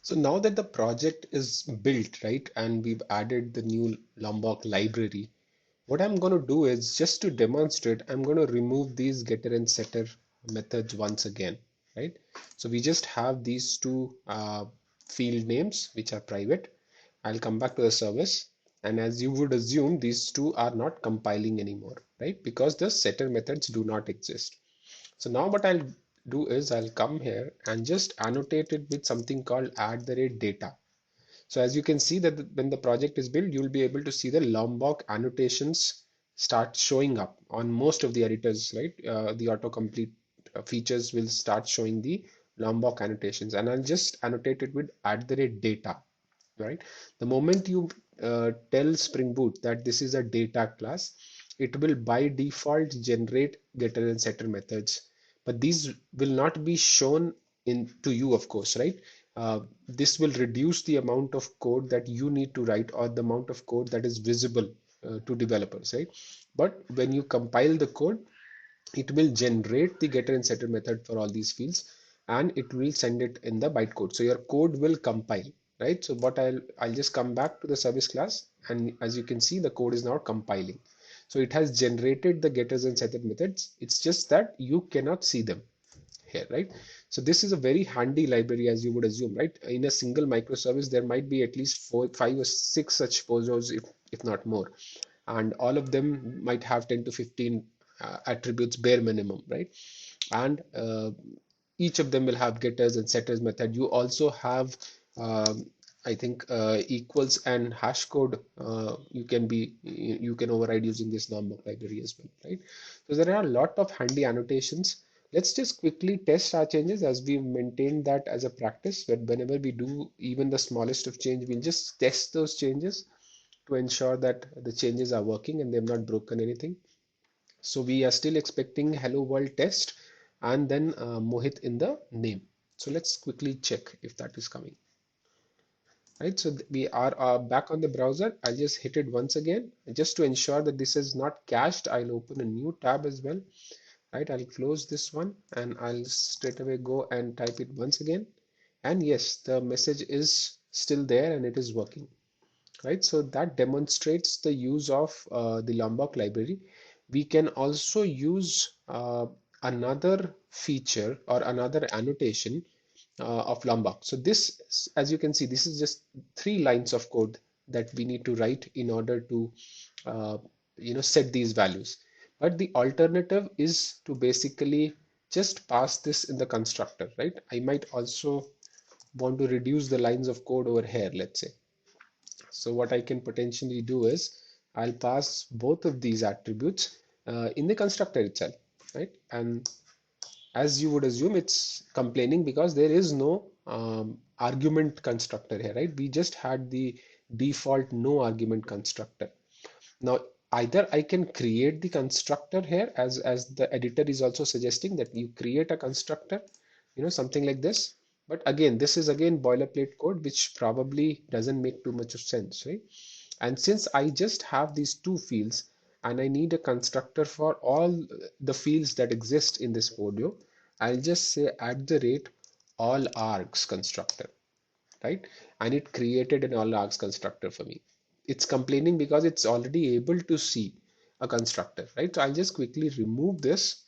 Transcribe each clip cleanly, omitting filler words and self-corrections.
So now that the project is built, right, and we've added the new Lombok library, what I'm going to do is just to demonstrate, I'm going to remove these getter and setter methods once again, right? So we just have these two field names which are private. I'll come back to the service, and as you would assume, these two are not compiling anymore, right? Because the setter methods do not exist. So now what I'll do is I'll come here and just annotate it with something called @data. So as you can see that when the project is built, you'll be able to see the Lombok annotations start showing up on most of the editors, right? The autocomplete features will start showing the Lombok annotations, and I'll just annotate it with @data, right? The moment you tell Spring Boot that this is a data class, it will by default generate getter and setter methods, but these will not be shown in to you, of course, right? This will reduce the amount of code that you need to write or the amount of code that is visible to developers, right? But when you compile the code, it will generate the getter and setter method for all these fields, and it will send it in the bytecode. So your code will compile, right? So what I'll just come back to the service class, and as you can see, the code is now compiling. So it has generated the getters and setter methods. It's just that you cannot see them here, right? So this is a very handy library, as you would assume, right? In a single microservice, there might be at least 5 or 6 such posers, if not more, and all of them might have 10 to 15 attributes bare minimum, right? And each of them will have getters and setters method. You also have I think equals and hash code. You can override using this Lombok library as well, right? So there are a lot of handy annotations. Let's just quickly test our changes, as we've maintained that as a practice, that whenever we do even the smallest of change, we'll just test those changes to ensure that the changes are working and they've not broken anything. So we are still expecting hello world test and then Mohit in the name. So let's quickly check if that is coming. Right, so we are back on the browser. I'll just hit it once again. Just to ensure that this is not cached, I'll open a new tab as well. Right, I'll close this one and I'll straight away go and type it once again. And yes, the message is still there and it is working. Right, so that demonstrates the use of the Lombok library. We can also use another feature or another annotation of Lombok. So this, as you can see, this is just 3 lines of code that we need to write in order to uh, set these values. But the alternative is to basically just pass this in the constructor, right? I might also want to reduce the lines of code over here, let's say. So what I can potentially do is I'll pass both of these attributes in the constructor itself, right? And as you would assume, it's complaining because there is no argument constructor here, right? We just had the default no argument constructor. Now, either I can create the constructor here, as the editor is also suggesting that you create a constructor, something like this. But again, this is again boilerplate code, which probably doesn't make too much of sense, right? And since I just have these two fields and I need a constructor for all the fields that exist in this folio, I'll just say all args constructor, right? And it created an all args constructor for me. It's complaining because it's already able to see a constructor, right? So I'll just quickly remove this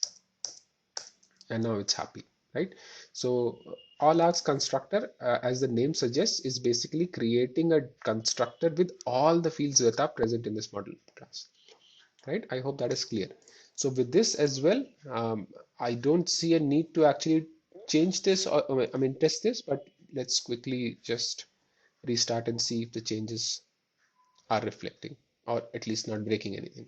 and now it's happy, right? So all args constructor, as the name suggests, is basically creating a constructor with all the fields that are present in this model class, right? I hope that is clear. So with this as well, I don't see a need to actually change this, or I mean test this, but let's quickly just restart and see if the changes are reflecting or at least not breaking anything.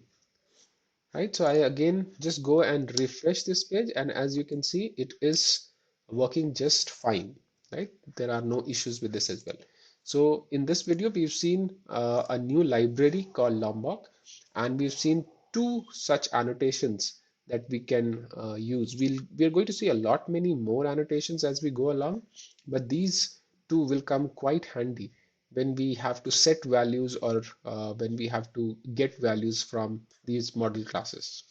Right, so I again just go and refresh this page, and as you can see, it is working just fine, right? There are no issues with this as well. So in this video, we've seen a new library called Lombok, and we've seen 2 such annotations that we can use. We're going to see a lot many more annotations as we go along, but these 2 will come quite handy when we have to set values or when we have to get values from these model classes.